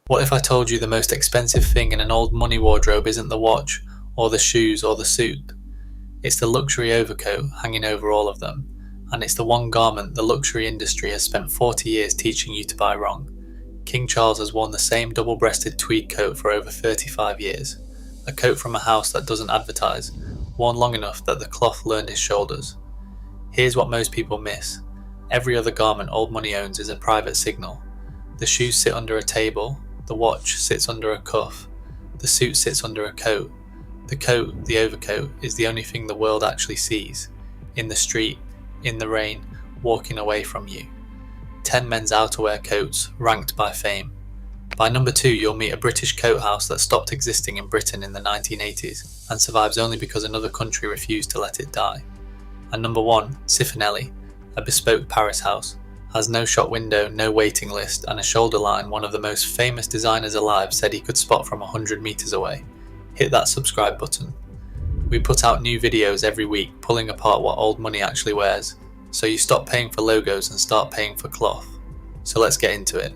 What if I told you the most expensive thing in an old money wardrobe isn't the watch, or the shoes, or the suit? It's the luxury overcoat hanging over all of them, and it's the one garment the luxury industry has spent 40 years teaching you to buy wrong. King Charles has worn the same double-breasted tweed coat for over 35 years, a coat from a house that doesn't advertise, worn long enough that the cloth learned his shoulders. Here's what most people miss. Every other garment old money owns is a private signal. The shoes sit under a table, the watch sits under a cuff, the suit sits under a coat. The coat, the overcoat, is the only thing the world actually sees. In the street, in the rain, walking away from you. 10 men's outerwear coats, ranked by fame. By number 2 you'll meet a British coat house that stopped existing in Britain in the 1980s, and survives only because another country refused to let it die. And number 1, Cifonelli, a bespoke Paris house, has no shop window, no waiting list, and a shoulder line one of the most famous designers alive said he could spot from 100 metres away. Hit that subscribe button. We put out new videos every week pulling apart what old money actually wears, so you stop paying for logos and start paying for cloth. So let's get into it.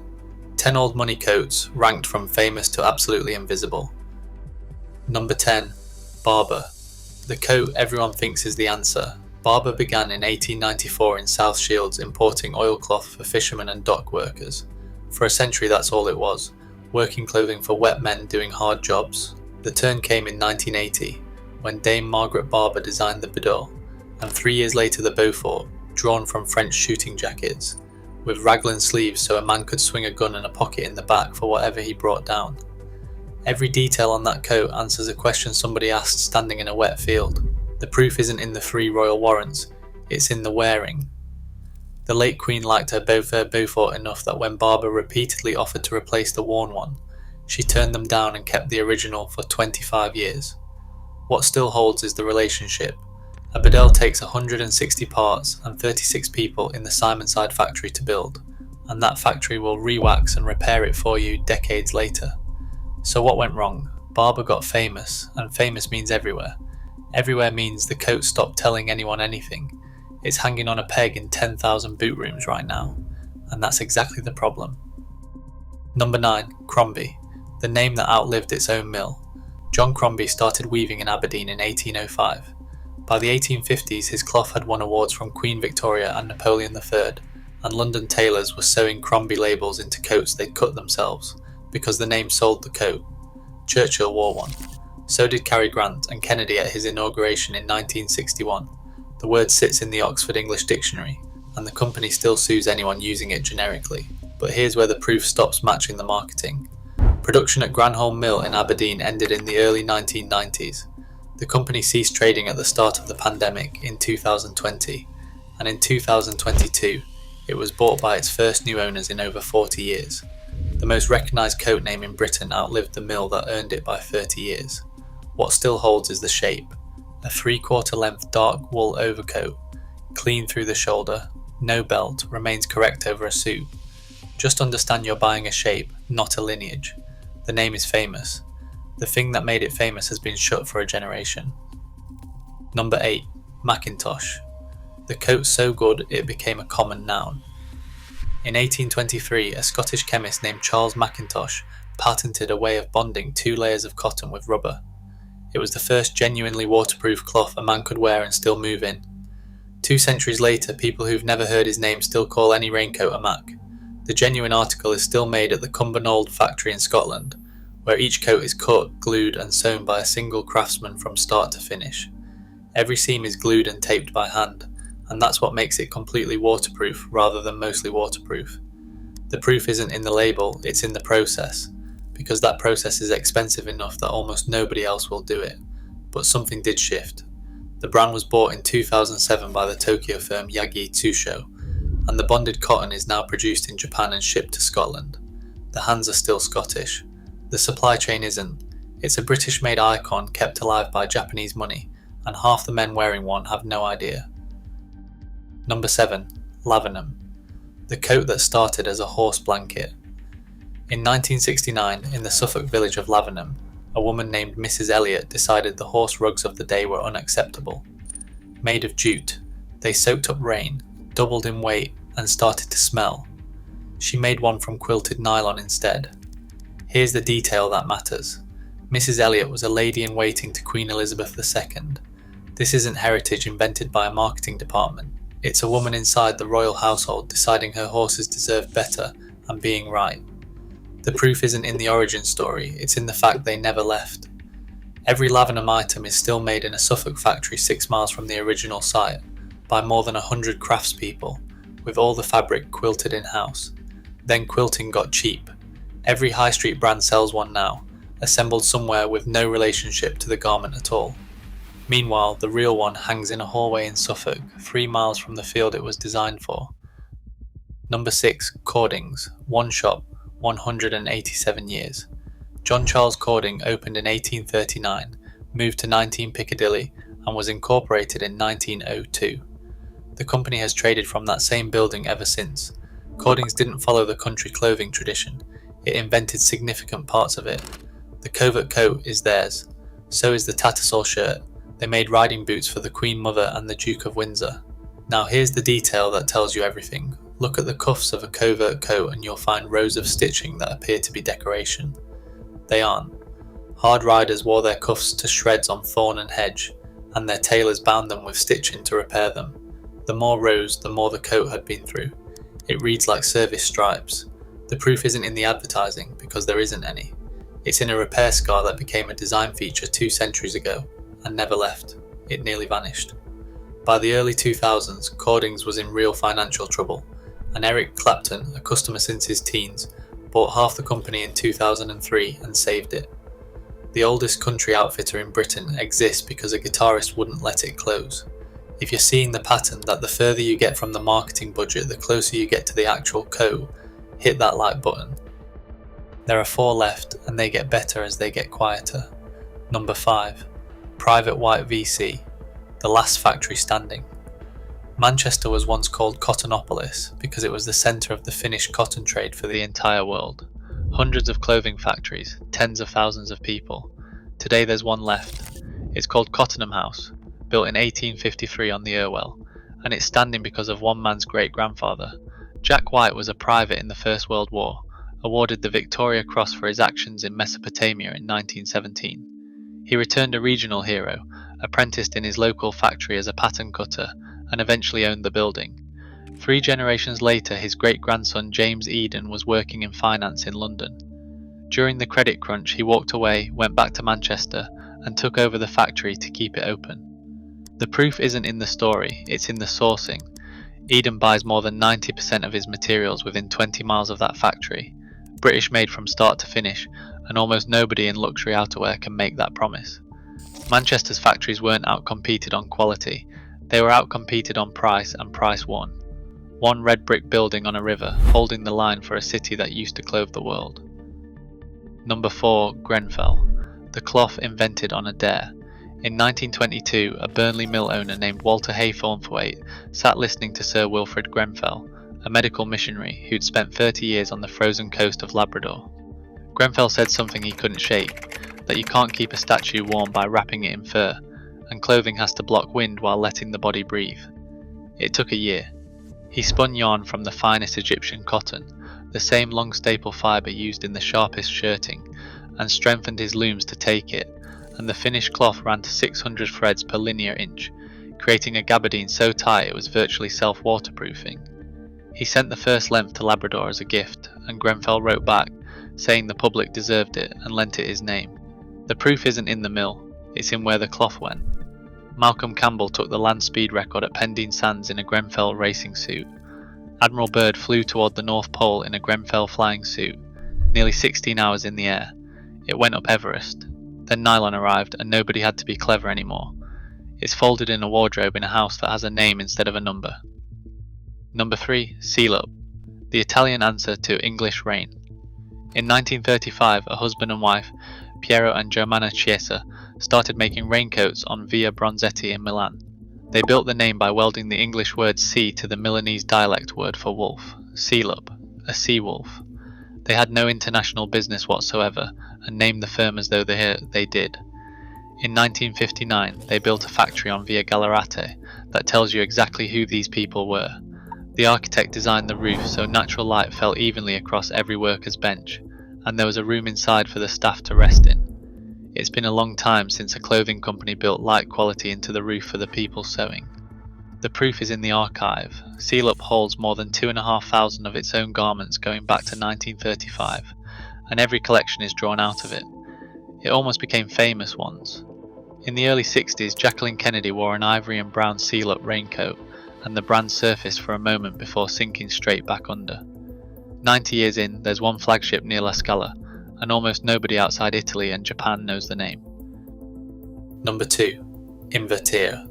10 old money coats ranked from famous to absolutely invisible. Number 10. Barbour. The coat everyone thinks is the answer. Barbour began in 1894 in South Shields importing oilcloth for fishermen and dock workers. For a century that's all it was, working clothing for wet men doing hard jobs. The turn came in 1980, when Dame Margaret Barbour designed the Bedell, and 3 years later the Beaufort, drawn from French shooting jackets, with raglan sleeves so a man could swing a gun and a pocket in the back for whatever he brought down. Every detail on that coat answers a question somebody asked standing in a wet field. The proof isn't in the 3 royal warrants, it's in the wearing. The late Queen liked her Beaufort enough that when Barbour repeatedly offered to replace the worn one, she turned them down and kept the original for 25 years. What still holds is the relationship. A Bedell takes 160 parts and 36 people in the Simonside factory to build, and that factory will re-wax and repair it for you decades later. So what went wrong? Barbour got famous, and famous means everywhere. Everywhere means the coat stopped telling anyone anything. It's hanging on a peg in 10,000 boot rooms right now, and that's exactly the problem. Number 9. Crombie, the name that outlived its own mill. John Crombie started weaving in Aberdeen in 1805. By the 1850s his cloth had won awards from Queen Victoria and Napoleon III, and London tailors were sewing Crombie labels into coats they'd cut themselves, because the name sold the coat. Churchill wore one. So did Cary Grant and Kennedy at his inauguration in 1961. The word sits in the Oxford English Dictionary, and the company still sues anyone using it generically. But here's where the proof stops matching the marketing. Production at Grenfell Mill in Aberdeen ended in the early 1990s. The company ceased trading at the start of the pandemic in 2020, and in 2022, it was bought by its first new owners in over 40 years. The most recognised coat name in Britain outlived the mill that earned it by 30 years. What still holds is the shape. A 3/4 length dark wool overcoat, clean through the shoulder, no belt, remains correct over a suit. Just understand you're buying a shape, not a lineage. The name is famous. The thing that made it famous has been shut for a generation. Number 8. Mackintosh. The coat so good it became a common noun. In 1823, a Scottish chemist named Charles Mackintosh patented a way of bonding 2 layers of cotton with rubber. It was the first genuinely waterproof cloth a man could wear and still move in. 2 centuries later, people who've never heard his name still call any raincoat a Mac. The genuine article is still made at the Cumbernauld factory in Scotland, where each coat is cut, glued and sewn by a single craftsman from start to finish. Every seam is glued and taped by hand, and that's what makes it completely waterproof rather than mostly waterproof. The proof isn't in the label, it's in the process, because that process is expensive enough that almost nobody else will do it. But something did shift. The brand was bought in 2007 by the Tokyo firm Yagi Tsusho, and the bonded cotton is now produced in Japan and shipped to Scotland. The hands are still Scottish. The supply chain isn't. It's a British-made icon kept alive by Japanese money, and half the men wearing one have no idea. Number 7. Lavenham. The coat that started as a horse blanket. In 1969, in the Suffolk village of Lavenham, a woman named Mrs. Elliot decided the horse rugs of the day were unacceptable. Made of jute, they soaked up rain, doubled in weight, and started to smell. She made one from quilted nylon instead. Here's the detail that matters. Mrs. Elliot was a lady-in-waiting to Queen Elizabeth II. This isn't heritage invented by a marketing department. It's a woman inside the royal household deciding her horses deserve better and being right. The proof isn't in the origin story, it's in the fact they never left. Every Lavenham item is still made in a Suffolk factory 6 miles from the original site, by more than 100 craftspeople, with all the fabric quilted in-house. Then quilting got cheap. Every high street brand sells one now, assembled somewhere with no relationship to the garment at all. Meanwhile, the real one hangs in a hallway in Suffolk, 3 miles from the field it was designed for. Number 6. Cordings. One shop, 187 years. John Charles Cording opened in 1839, moved to 19 Piccadilly, and was incorporated in 1902. The company has traded from that same building ever since. Cordings didn't follow the country clothing tradition, it invented significant parts of it. The covert coat is theirs, so is the Tattersall shirt. They made riding boots for the Queen Mother and the Duke of Windsor. Now here's the detail that tells you everything. Look at the cuffs of a covert coat and you'll find rows of stitching that appear to be decoration. They aren't. Hard riders wore their cuffs to shreds on thorn and hedge, and their tailors bound them with stitching to repair them. The more rows, the more the coat had been through. It reads like service stripes. The proof isn't in the advertising, because there isn't any. It's in a repair scar that became a design feature 2 centuries ago, and never left. It nearly vanished. By the early 2000s, Cordings was in real financial trouble, and Eric Clapton, a customer since his teens, bought half the company in 2003 and saved it. The oldest country outfitter in Britain exists because a guitarist wouldn't let it close. If you're seeing the pattern that the further you get from the marketing budget, the closer you get to the actual coat, hit that like button. There are 4 left, and they get better as they get quieter. Number 5. Private White V.C. The last factory standing. Manchester was once called Cottonopolis because it was the centre of the finished cotton trade for the entire world. Hundreds of clothing factories, tens of thousands of people. Today there's one left. It's called Cottenham House, built in 1853 on the Irwell, and it's standing because of one man's great-grandfather. Jack White was a private in the First World War, awarded the Victoria Cross for his actions in Mesopotamia in 1917. He returned a regional hero, apprenticed in his local factory as a pattern cutter, and eventually owned the building. 3 generations later, his great-grandson James Eden was working in finance in London. During the credit crunch, he walked away, went back to Manchester, and took over the factory to keep it open. The proof isn't in the story, it's in the sourcing. Eden buys more than 90% of his materials within 20 miles of that factory, British made from start to finish, and almost nobody in luxury outerwear can make that promise. Manchester's factories weren't outcompeted on quality, they were outcompeted on price, and price won. One red brick building on a river, holding the line for a city that used to clothe the world. Number 4. Grenfell. The cloth invented on a dare. In 1922, a Burnley mill owner named Walter Haythornthwaite sat listening to Sir Wilfrid Grenfell, a medical missionary who'd spent 30 years on the frozen coast of Labrador. Grenfell said something he couldn't shake, that you can't keep a statue warm by wrapping it in fur, and clothing has to block wind while letting the body breathe. It took a year. He spun yarn from the finest Egyptian cotton, the same long staple fibre used in the sharpest shirting, and strengthened his looms to take it, and the finished cloth ran to 600 threads per linear inch, creating a gabardine so tight it was virtually self-waterproofing. He sent the first length to Labrador as a gift, and Grenfell wrote back, saying the public deserved it and lent it his name. The proof isn't in the mill, it's in where the cloth went. Malcolm Campbell took the land speed record at Pendine Sands in a Grenfell racing suit. Admiral Byrd flew toward the North Pole in a Grenfell flying suit, nearly 16 hours in the air. It went up Everest. Then nylon arrived and nobody had to be clever anymore. It's folded in a wardrobe in a house that has a name instead of a number. Number 3. Sealup. The Italian answer to English rain. In 1935, a husband and wife, Piero and Germana Chiesa, started making raincoats on Via Bronzetti in Milan. They built the name by welding the English word sea to the Milanese dialect word for wolf, Sealup, a sea wolf. They had no international business whatsoever, and named the firm as though they did. In 1959, they built a factory on Via Gallerate that tells you exactly who these people were. The architect designed the roof so natural light fell evenly across every worker's bench, and there was a room inside for the staff to rest in. It's been a long time since a clothing company built light quality into the roof for the people sewing. The proof is in the archive. Sealup holds more than 2,500 of its own garments going back to 1935, and every collection is drawn out of it. It almost became famous once. In the early 60s, Jacqueline Kennedy wore an ivory and brown Sealup raincoat, and the brand surfaced for a moment before sinking straight back under. 90 years in, there's one flagship near La Scala, and almost nobody outside Italy and Japan knows the name. Number 2. Invertere,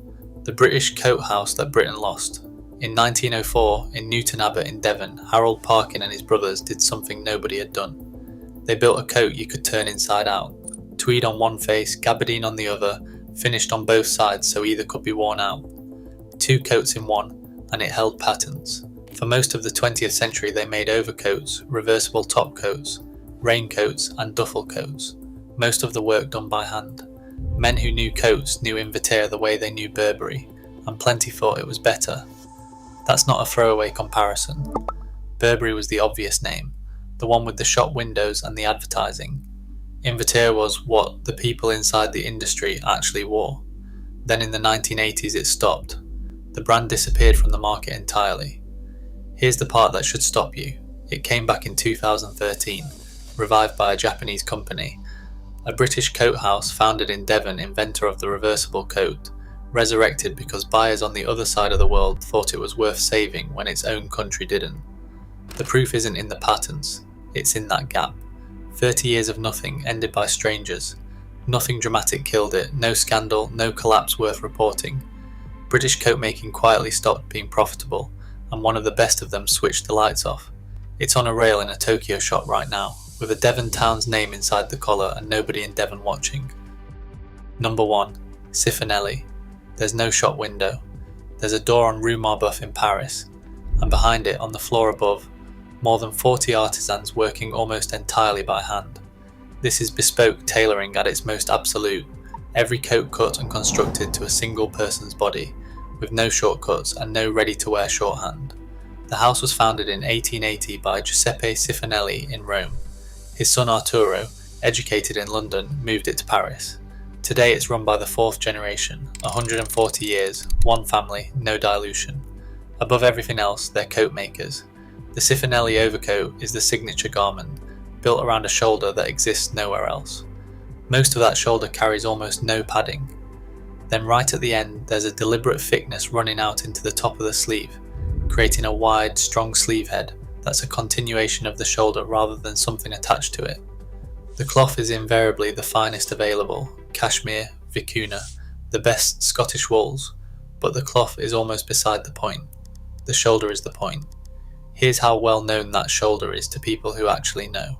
the British coat house that Britain lost. In 1904, in Newton Abbot in Devon, Harold Parkin and his brothers did something nobody had done. They built a coat you could turn inside out. Tweed on one face, gabardine on the other, finished on both sides so either could be worn out. 2 coats in one, and it held patents. For most of the 20th century they made overcoats, reversible top coats, raincoats and duffel coats, most of the work done by hand. Men who knew coats knew Invertere the way they knew Burberry, and plenty thought it was better. That's not a throwaway comparison. Burberry was the obvious name, the one with the shop windows and the advertising. Invertere was what the people inside the industry actually wore. Then in the 1980s it stopped. The brand disappeared from the market entirely. Here's the part that should stop you. It came back in 2013, revived by a Japanese company. A British coat house founded in Devon, inventor of the reversible coat, resurrected because buyers on the other side of the world thought it was worth saving when its own country didn't. The proof isn't in the patents, it's in that gap. 30 years of nothing ended by strangers. Nothing dramatic killed it, no scandal, no collapse worth reporting. British coat making quietly stopped being profitable, and one of the best of them switched the lights off. It's on a rail in a Tokyo shop right now, with a Devon town's name inside the collar and nobody in Devon watching. Number 1. Cifonelli. There's no shop window. There's a door on Rue Marbeuf in Paris, and behind it, on the floor above, more than 40 artisans working almost entirely by hand. This is bespoke tailoring at its most absolute, every coat cut and constructed to a single person's body, with no shortcuts and no ready-to-wear shorthand. The house was founded in 1880 by Giuseppe Cifonelli in Rome. His son Arturo, educated in London, moved it to Paris. Today it's run by the 4th generation, 140 years, one family, no dilution. Above everything else, they're coat makers. The Cifonelli overcoat is the signature garment, built around a shoulder that exists nowhere else. Most of that shoulder carries almost no padding. Then right at the end there's a deliberate thickness running out into the top of the sleeve, creating a wide, strong sleeve head that's a continuation of the shoulder rather than something attached to it. The cloth is invariably the finest available, cashmere, vicuna, the best Scottish wools, but the cloth is almost beside the point. The shoulder is the point. Here's how well known that shoulder is to people who actually know.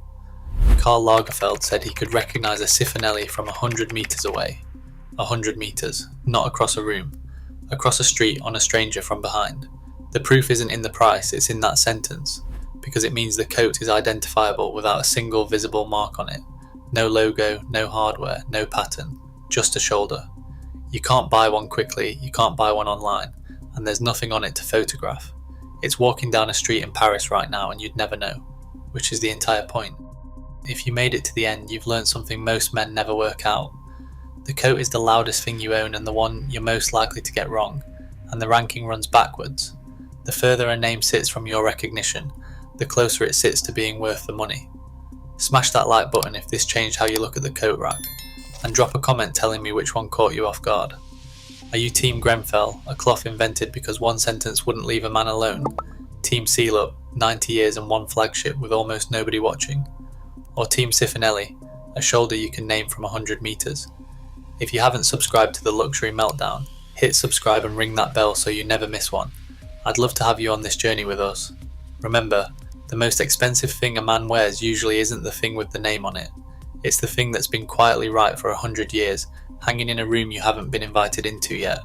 Karl Lagerfeld said he could recognise a Cifonelli from 100 metres away. 100 metres, not across a room, across a street on a stranger from behind. The proof isn't in the price, it's in that sentence, because it means the coat is identifiable without a single visible mark on it. No logo, no hardware, no pattern, just a shoulder. You can't buy one quickly, you can't buy one online, and there's nothing on it to photograph. It's walking down a street in Paris right now and you'd never know, which is the entire point. If you made it to the end, you've learned something most men never work out. The coat is the loudest thing you own and the one you're most likely to get wrong, and the ranking runs backwards. The further a name sits from your recognition, the closer it sits to being worth the money. Smash that like button if this changed how you look at the coat rack, and drop a comment telling me which one caught you off guard. Are you Team Grenfell, a cloth invented because one sentence wouldn't leave a man alone? Team Sealup, 90 years and one flagship with almost nobody watching? Or Team Cifonelli, a shoulder you can name from 100 metres? If you haven't subscribed to the Luxury Meltdown, hit subscribe and ring that bell so you never miss one. I'd love to have you on this journey with us. Remember, the most expensive thing a man wears usually isn't the thing with the name on it. It's the thing that's been quietly right for 100 years, hanging in a room you haven't been invited into yet.